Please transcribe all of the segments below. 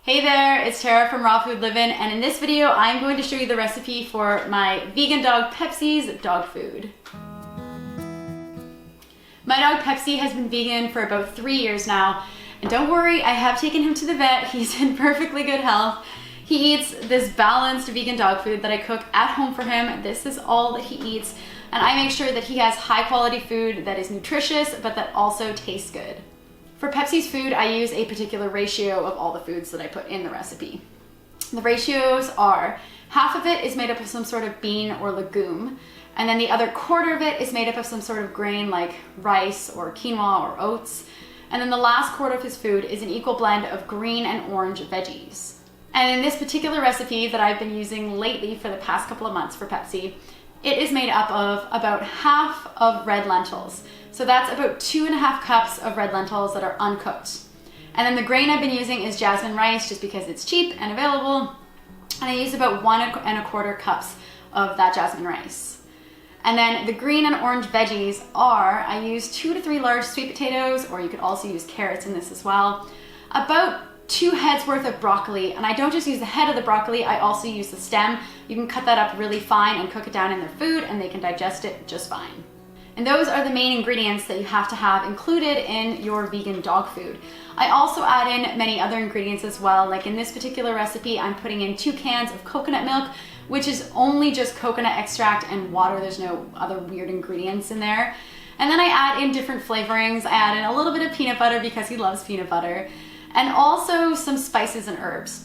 Hey there, it's Tara from Raw Food Livin', and in this video I'm going to show you the recipe for my vegan dog Pepsi's dog food. My dog Pepsi has been vegan for about 3 years now, and don't worry, I have taken him to the vet. He's in perfectly good health. He eats this balanced vegan dog food that I cook at home for him. This is all that he eats, and I make sure that he has high quality food that is nutritious but that also tastes good. For Pepsi's food, I use a particular ratio of all the foods that I put in the recipe. The ratios are half of it is made up of some sort of bean or legume, and then the other quarter of it is made up of some sort of grain like rice or quinoa or oats, and then the last quarter of his food is an equal blend of green and orange veggies. And in this particular recipe that I've been using lately for the past couple of months for Pepsi, it is made up of about half of red lentils. So that's about 2.5 cups of red lentils that are uncooked. And then the grain I've been using is jasmine rice just because it's cheap and available. And I use about 1.25 cups of that jasmine rice. And then the green and orange veggies are, I use 2 to 3 large sweet potatoes, or you could also use carrots in this as well. About 2 heads worth of broccoli, and I don't just use the head of the broccoli, I also use the stem. You can cut that up really fine and cook it down in their food and they can digest it just fine. And those are the main ingredients that you have to have included in your vegan dog food. I also add in many other ingredients as well, like in this particular recipe, I'm putting in 2 cans of coconut milk, which is only just coconut extract and water. There's no other weird ingredients in there. And then I add in different flavorings. I add in a little bit of peanut butter because he loves peanut butter, and also some spices and herbs.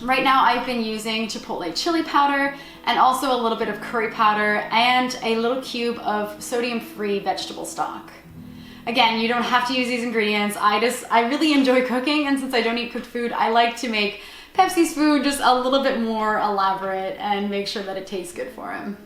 Right now I've been using chipotle chili powder and also a little bit of curry powder and a little cube of sodium-free vegetable stock. Again, you don't have to use these ingredients. I really enjoy cooking, and since I don't eat cooked food, I like to make Pepsi's food just a little bit more elaborate and make sure that it tastes good for him.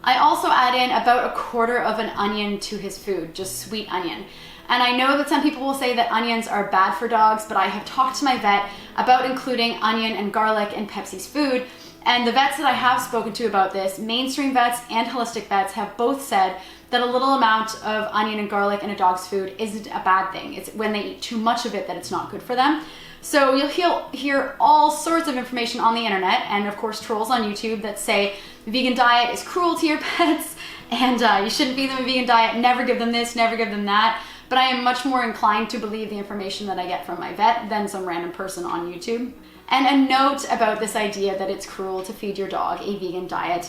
I also add in about 1/4 of an onion to his food, just sweet onion. And I know that some people will say that onions are bad for dogs, but I have talked to my vet about including onion and garlic in Pepsi's food. And the vets that I have spoken to about this, mainstream vets and holistic vets, have both said that a little amount of onion and garlic in a dog's food isn't a bad thing. It's when they eat too much of it that it's not good for them. So you'll hear all sorts of information on the internet, and of course trolls on YouTube, that say the vegan diet is cruel to your pets and you shouldn't feed them a vegan diet, never give them this, never give them that. But I am much more inclined to believe the information that I get from my vet than some random person on YouTube. And a note about this idea that it's cruel to feed your dog a vegan diet.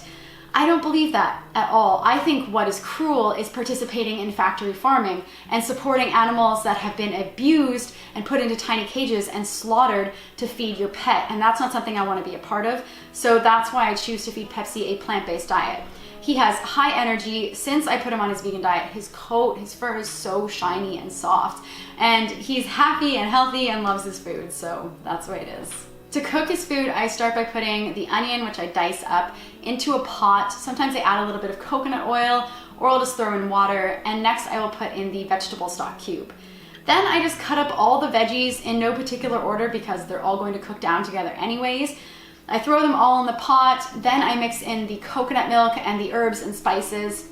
I don't believe that at all. I think what is cruel is participating in factory farming and supporting animals that have been abused and put into tiny cages and slaughtered to feed your pet. And that's not something I want to be a part of. So that's why I choose to feed Pepsi a plant-based diet. He has high energy. Since I put him on his vegan diet, his coat, his fur is so shiny and soft, and he's happy and healthy and loves his food, so that's the way it is. To cook his food, I start by putting the onion, which I dice up, into a pot. Sometimes I add a little bit of coconut oil, or I'll just throw in water, and next I will put in the vegetable stock cube. Then I just cut up all the veggies in no particular order because they're all going to cook down together anyways. I throw them all in the pot, then I mix in the coconut milk and the herbs and spices.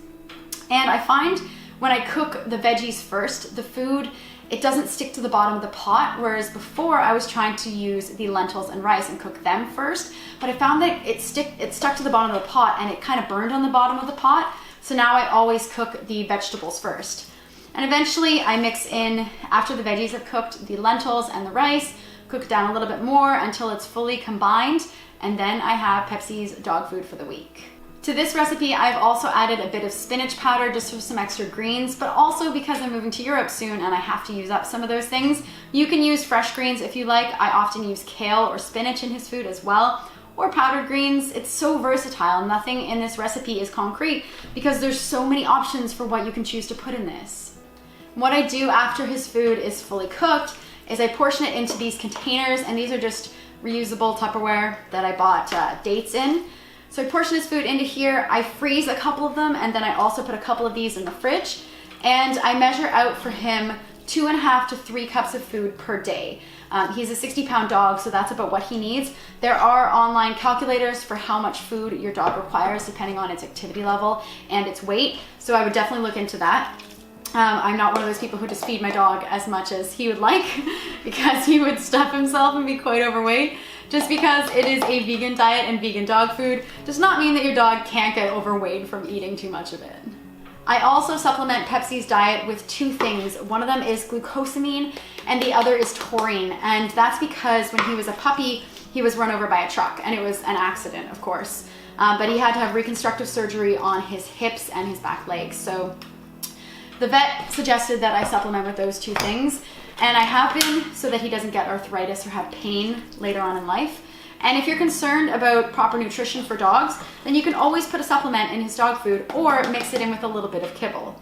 And I find when I cook the veggies first, the food, it doesn't stick to the bottom of the pot, whereas before I was trying to use the lentils and rice and cook them first, but I found that it stuck to the bottom of the pot and it kind of burned on the bottom of the pot. So now I always cook the vegetables first. And eventually I mix in, after the veggies have cooked, the lentils and the rice, cook it down a little bit more until it's fully combined, and then I have Pepsi's dog food for the week. To this recipe, I've also added a bit of spinach powder just for some extra greens, but also because I'm moving to Europe soon and I have to use up some of those things. You can use fresh greens if you like. I often use kale or spinach in his food as well, or powdered greens. It's so versatile. Nothing in this recipe is concrete because there's so many options for what you can choose to put in this. What I do after his food is fully cooked is I portion it into these containers, and these are just reusable Tupperware that I bought dates in. So I portion his food into here, I freeze a couple of them, and then I also put a couple of these in the fridge, and I measure out for him 2.5 to 3 cups of food per day. He's a 60-pound dog, so that's about what he needs. There are online calculators for how much food your dog requires depending on its activity level and its weight, so I would definitely look into that. I'm not one of those people who just feed my dog as much as he would like because he would stuff himself and be quite overweight. Just because it is a vegan diet and vegan dog food does not mean that your dog can't get overweight from eating too much of it. I also supplement Pepsi's diet with 2 things. One of them is glucosamine and the other is taurine. And that's because when he was a puppy, he was run over by a truck, and it was an accident, of course. But he had to have reconstructive surgery on his hips and his back legs. So the vet suggested that I supplement with those 2 things, and I have been, so that he doesn't get arthritis or have pain later on in life. And if you're concerned about proper nutrition for dogs, then you can always put a supplement in his dog food or mix it in with a little bit of kibble.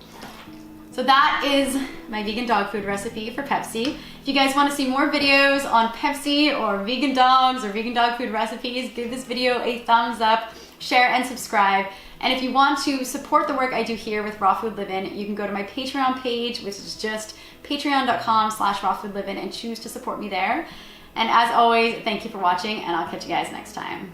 So that is my vegan dog food recipe for Pepsi. If you guys want to see more videos on Pepsi or vegan dogs or vegan dog food recipes, give this video a thumbs up, share and subscribe. And if you want to support the work I do here with Raw Food Livin', you can go to my Patreon page, which is just patreon.com/rawfoodlivin', and choose to support me there. And as always, thank you for watching, and I'll catch you guys next time.